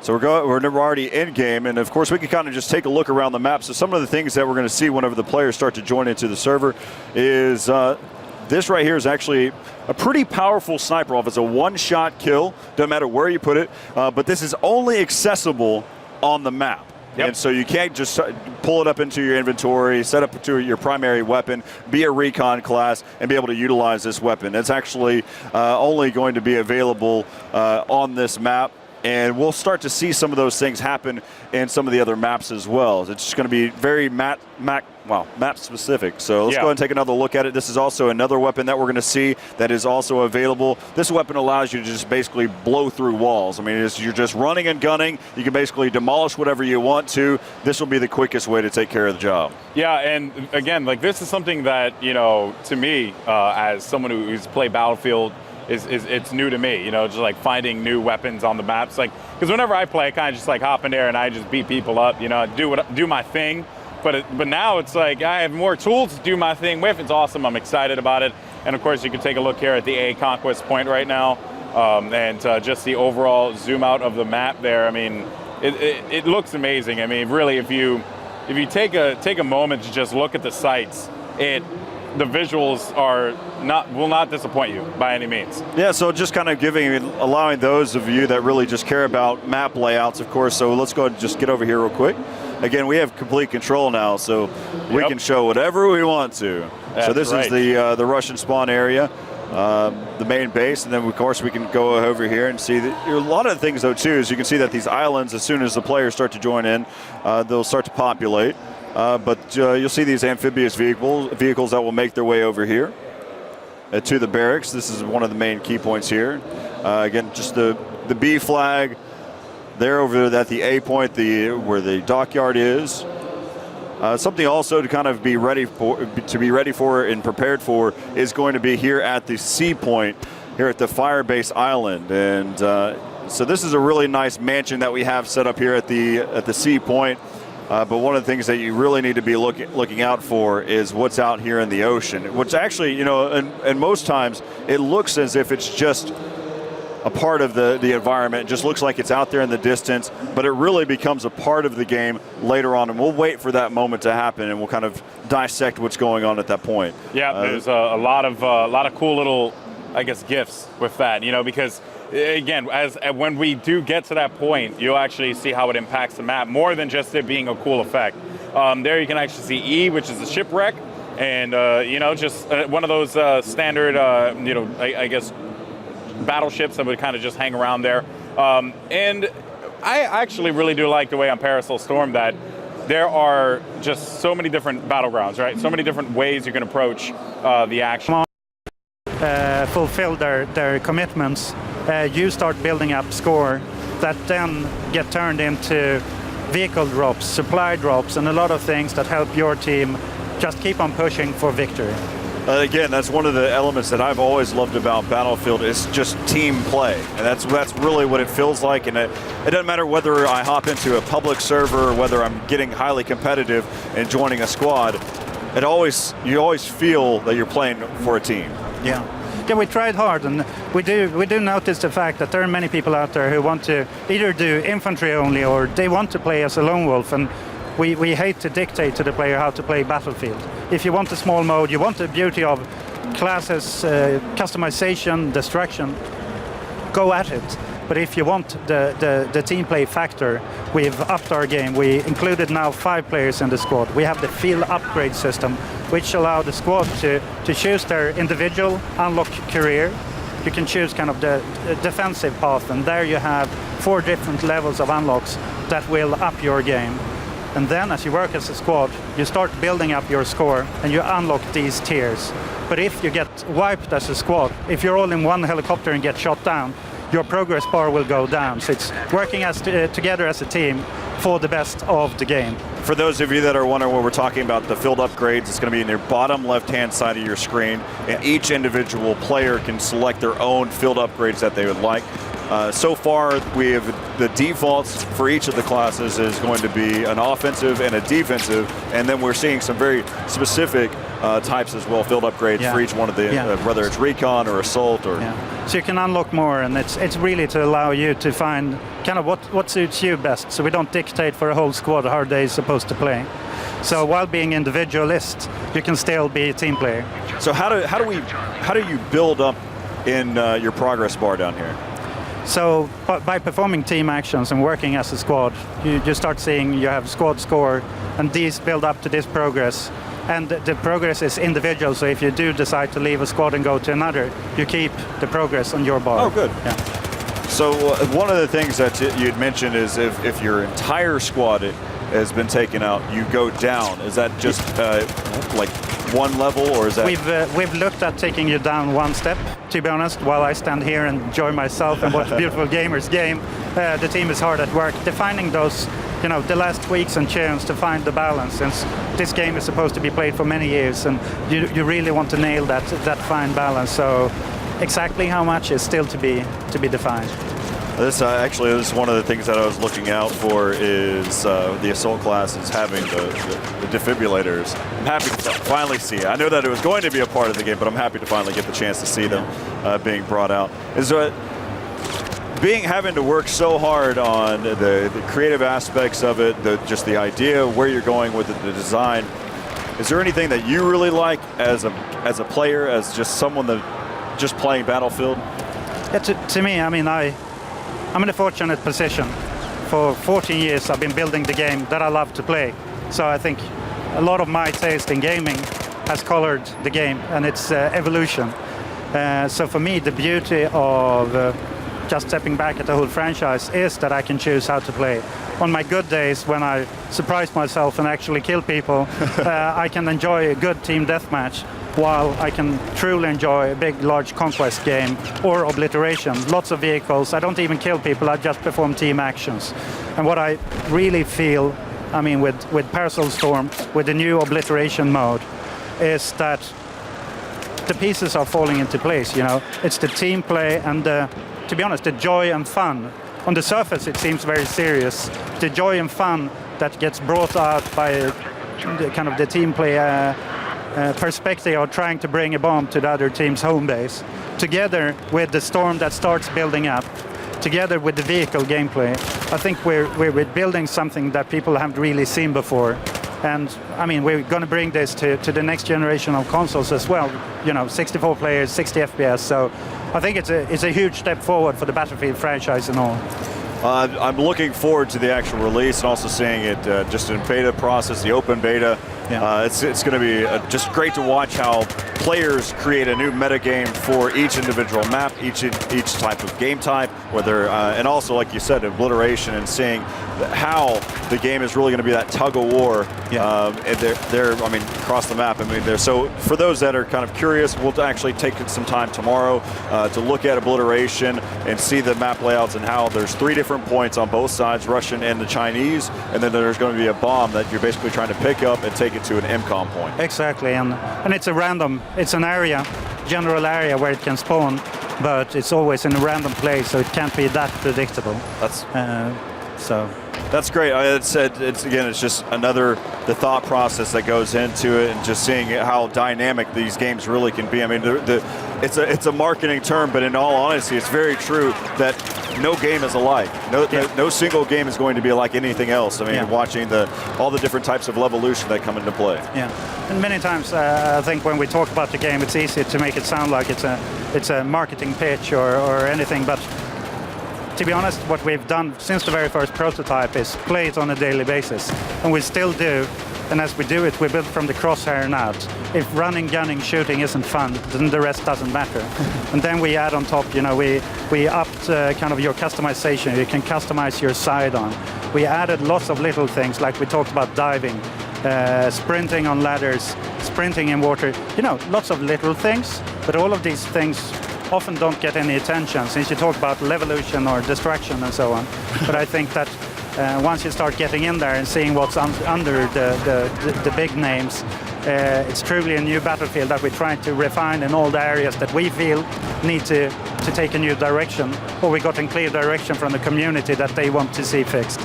So we're already in game, and of course we can kind of just take a look around the map. So some of the things that we're going to see whenever the players start to join into the server is this right here is actually a pretty powerful sniper rifle. It's a one-shot kill, doesn't matter where you put it, but this is only accessible on the map. Yep. And so you can't just pull it up into your inventory, set up to your primary weapon, be a recon class, and be able to utilize this weapon. It's actually only going to be available on this map. And we'll start to see some of those things happen in some of the other maps as well. It's just going to be very map specific. So let's go ahead and take another look at it. This is also another weapon that we're going to see that is also available. This weapon allows you to just basically blow through walls. I mean, you're just running and gunning. You can basically demolish whatever you want to. This will be the quickest way to take care of the job. Yeah, and again, like this is something that, you know, to me, as someone who's played Battlefield, it's new to me, you know, just like finding new weapons on the maps. Like, because whenever I play, I kind of just like hop in there and I just beat people up, you know, do my thing. But now it's like I have more tools to do my thing with. It's awesome. I'm excited about it. And of course, you can take a look here at the A conquest point right now, and just the overall zoom out of the map there. I mean, it looks amazing. I mean, really, if you take a moment to just look at the sights, the visuals will not disappoint you by any means. Yeah, so just kind of allowing those of you that really just care about map layouts, of course. So let's go ahead and just get over here real quick. Again, we have complete control now, so we can show whatever we want to. So this is the Russian spawn area, the main base, and then of course we can go over here and see that a lot of things though too is you can see that these islands, as soon as the players start to join in, they'll start to populate. But you'll see these amphibious vehicles that will make their way over here to the barracks. This is one of the main key points here. Again, just the B flag there over at the A point, where the dockyard is. Something also to kind of be ready for and prepared for is going to be here at the C point, here at the Firebase Island, and so this is a really nice mansion that we have set up here at the C point. But one of the things that you really need to be looking out for is what's out here in the ocean, which actually, you know, and most times it looks as if it's just a part of the environment. It just looks like it's out there in the distance, but it really becomes a part of the game later on, and we'll wait for that moment to happen, and we'll kind of dissect what's going on at that point. Yeah, there's a lot of cool little, I guess, gifts with that, you know, because again, when we do get to that point, you'll actually see how it impacts the map more than just it being a cool effect. There you can actually see E, which is a shipwreck, and you know, just one of those standard, you know, I guess, battleships that would kind of just hang around there. And I actually really do like the way on Paracel Storm that there are just so many different battlegrounds, right? So many different ways you can approach the action. Fulfill their commitments. You start building up score that then get turned into vehicle drops, supply drops, and a lot of things that help your team just keep on pushing for victory. Again, that's one of the elements that I've always loved about Battlefield is just team play. And that's really what it feels like. And it doesn't matter whether I hop into a public server or whether I'm getting highly competitive and joining a squad. You always feel that you're playing for a team. Yeah. Yeah, we tried hard, and we do notice the fact that there are many people out there who want to either do infantry only or they want to play as a lone wolf, and we hate to dictate to the player how to play Battlefield. If you want a small mode, you want the beauty of classes, customization, destruction, go at it. But if you want the team play factor, we've upped our game. We included now 5 players in the squad. We have the field upgrade system, which allow the squad to choose their individual unlock career. You can choose kind of the defensive path, and there you have 4 different levels of unlocks that will up your game. And then as you work as a squad, you start building up your score and you unlock these tiers. But if you get wiped as a squad, if you're all in one helicopter and get shot down, your progress bar will go down. So it's working together as a team for the best of the game. For those of you that are wondering what we're talking about, the field upgrades, it's going to be in your bottom left-hand side of your screen, and each individual player can select their own field upgrades that they would like. So far, we have the defaults for each of the classes is going to be an offensive and a defensive, and then we're seeing some very specific types as well, field upgrades for each one of the, whether it's recon or assault or. So you can unlock more, and it's really to allow you to find kind of what suits you best. So we don't dictate for a whole squad how they're supposed to play. So while being individualist, you can still be a team player. So how do you build up in your progress bar down here? So by performing team actions and working as a squad, you start seeing you have squad score, and these build up to this progress. And the progress is individual, so if you do decide to leave a squad and go to another, you keep the progress on your bar. Oh, good. Yeah. So one of the things that you'd mentioned is if your entire squad has been taken out, you go down. Is that just like one level, or is that? We've looked at taking you down one step. To be honest, while I stand here and enjoy myself and watch beautiful gamers game, the team is hard at work defining those, the last tweaks and tunes to find the balance. Since this game is supposed to be played for many years, and you really want to nail that fine balance. So exactly how much is still to be defined. This is one of the things that I was looking out for is the assault classes having the defibrillators. I'm happy to finally see it. I know that it was going to be a part of the game, but I'm happy to finally get the chance to see them being brought out. Is having to work so hard on the creative aspects of it, just the idea, where you're going with it, the design. Is there anything that you really like as a player, as just someone that just playing Battlefield? Yeah, to me, I mean, I'm in a fortunate position. For 14 years, I've been building the game that I love to play. So I think a lot of my taste in gaming has colored the game and its evolution. So for me, the beauty of just stepping back at the whole franchise is that I can choose how to play. On my good days, when I surprise myself and actually kill people, I can enjoy a good team deathmatch, while I can truly enjoy a big, large conquest game or obliteration. Lots of vehicles. I don't even kill people, I just perform team actions. And what I really feel, I mean, with Paracel Storm, with the new obliteration mode, is that the pieces are falling into place, It's the team play and, to be honest, the joy and fun. On the surface, it seems very serious. The joy and fun that gets brought out by kind of the team play perspective of trying to bring a bomb to the other team's home base, together with the storm that starts building up, together with the vehicle gameplay. I think we're building something that people haven't really seen before. And I mean, we're going to bring this to the next generation of consoles as well. 64 players, 60 FPS. So I think it's a huge step forward for the Battlefield franchise and all. I'm looking forward to the actual release and also seeing it just in beta process, the open beta. Yeah. It's going to be just great to watch how players create a new metagame for each individual map, each type of game type, whether and also, like you said, obliteration, and seeing how the game is really going to be that tug of war. Yeah. And they're across the map. So for those that are kind of curious, we'll actually take some time tomorrow to look at obliteration and see the map layouts and how there's 3 different points on both sides, Russian and the Chinese, and then there's going to be a bomb that you're basically trying to pick up and take it to an MCOM point. Exactly, and it's it's an area, general area where it can spawn, but it's always in a random place, so it can't be that predictable. That's great. It's just the thought process that goes into it, and just seeing how dynamic these games really can be. I mean, it's a marketing term, but in all honesty, it's very true that no game is alike. No single game is going to be like anything else. I mean, watching all the different types of evolution that come into play. Yeah, and many times I think when we talk about the game, it's easy to make it sound like it's a marketing pitch or anything, but to be honest, what we've done since the very first prototype is play it on a daily basis, and we still do. And as we do it, we build from the crosshair and out. If running, gunning, shooting isn't fun, then the rest doesn't matter. And then we add on top, we upped kind of your customization. You can customize your sidearm. We added lots of little things, like we talked about diving, sprinting on ladders, sprinting in water. Lots of little things, but all of these things often don't get any attention since you talk about levolution or destruction and so on. But I think that once you start getting in there and seeing what's under the big names, it's truly a new Battlefield that we're trying to refine in all the areas that we feel need to take a new direction, or we got a clear direction from the community that they want to see fixed.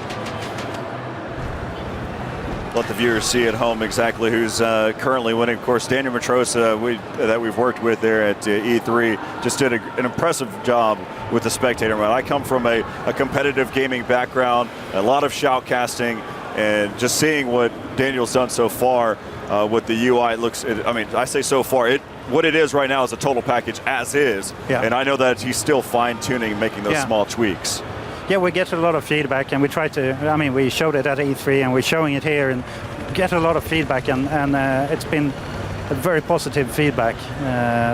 let the viewers see at home exactly who's currently winning. Of course, Daniel Matrosa, that we've worked with there at E3, just did an impressive job with the spectator mode. I come from a competitive gaming background, a lot of shoutcasting, and just seeing what Daniel's done so far with the UI, I say so far, what it is right now is a total package as is, and I know that he's still fine-tuning, making those small tweaks. Yeah, we get a lot of feedback, and we try to, we showed it at E3, and we're showing it here, and get a lot of feedback, and it's been a very positive feedback.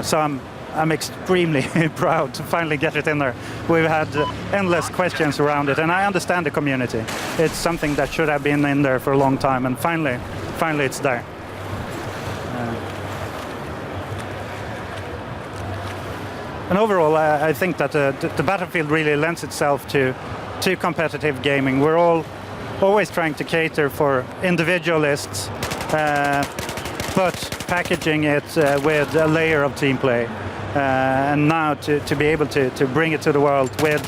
So I'm extremely proud to finally get it in there. We've had endless questions around it, and I understand the community. It's something that should have been in there for a long time, and finally it's there. And overall, I think that the Battlefield really lends itself to competitive gaming. We're always trying to cater for individualists, but packaging it with a layer of team play. And now to be able to bring it to the world with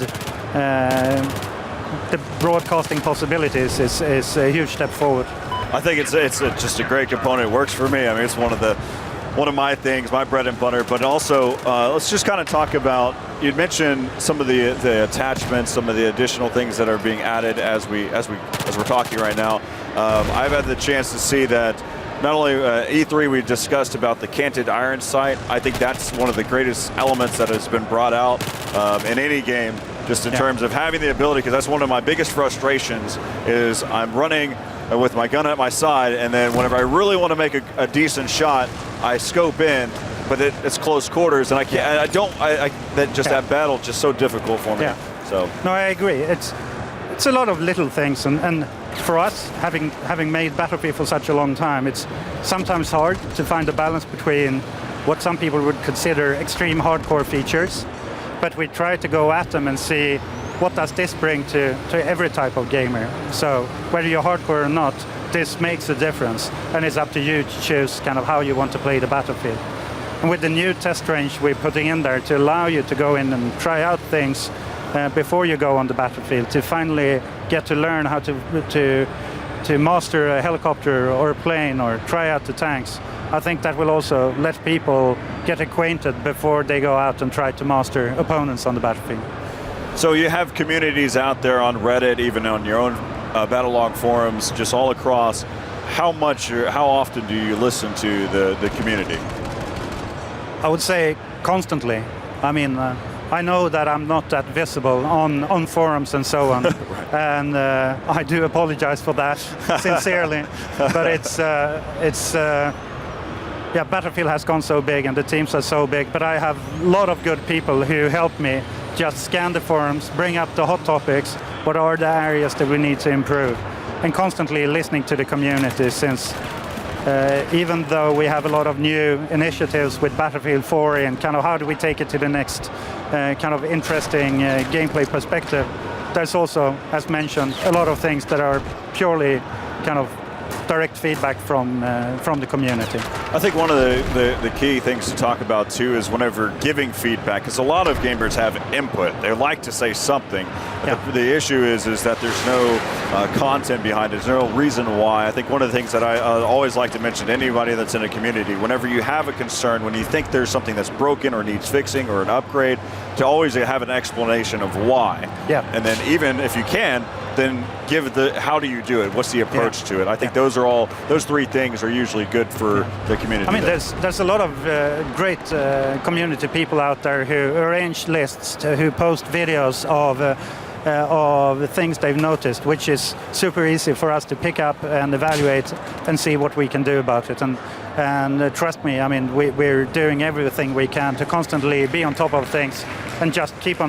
the broadcasting possibilities is a huge step forward. I think it's just a great component. It works for me. It's one of my things, my bread and butter. But also, let's just kind of talk about. You'd mentioned some of the attachments, some of the additional things that are being added as we're talking right now. I've had the chance to see that. Not only E3, we discussed about the canted iron sight. I think that's one of the greatest elements that has been brought out in any game, just in terms of having the ability, because that's one of my biggest frustrations, is I'm running with my gun at my side, and then whenever I really want to make a decent shot, I scope in, but it's close quarters, and I can't. That battle's just so difficult for me. Yeah. So. No, I agree. It's a lot of little things, and for us, having made Battlefield for such a long time, it's sometimes hard to find a balance between what some people would consider extreme hardcore features, but we try to go at them and see what does this bring to every type of gamer. So whether you're hardcore or not, this makes a difference, and it's up to you to choose kind of how you want to play the Battlefield. And with the new test range we're putting in there to allow you to go in and try out things before you go on the battlefield, to finally get to learn how to master a helicopter or a plane or try out the tanks. I think that will also let people get acquainted before they go out and try to master opponents on the battlefield. So you have communities out there on Reddit, even on your own Battlelog forums, just all across. How often do you listen to the community? I would say constantly. I know that I'm not that visible on forums and so on, right. And I do apologize for that sincerely. But Battlefield has gone so big and the teams are so big. But I have a lot of good people who help me just scan the forums, bring up the hot topics, what are the areas that we need to improve, and constantly listening to the community, since even though we have a lot of new initiatives with Battlefield 4 and kind of how do we take it to the next kind of interesting gameplay perspective, there's also, as mentioned, a lot of things that are purely kind of direct feedback from the community. I think one of the key things to talk about too is whenever giving feedback, because a lot of gamers have input. They like to say something. Yeah. The issue is that there's no content behind it. There's no reason why. I think one of the things that I always like to mention to anybody that's in a community, whenever you have a concern, when you think there's something that's broken or needs fixing or an upgrade, to always have an explanation of why. Yeah. And then even if you can, then give how do you do it? What's the approach to it? I think those three things are usually good for the community. There's a lot of great community people out there who arrange lists, who post videos of the things they've noticed, which is super easy for us to pick up and evaluate and see what we can do about it. And trust me, we're doing everything we can to constantly be on top of things and just keep on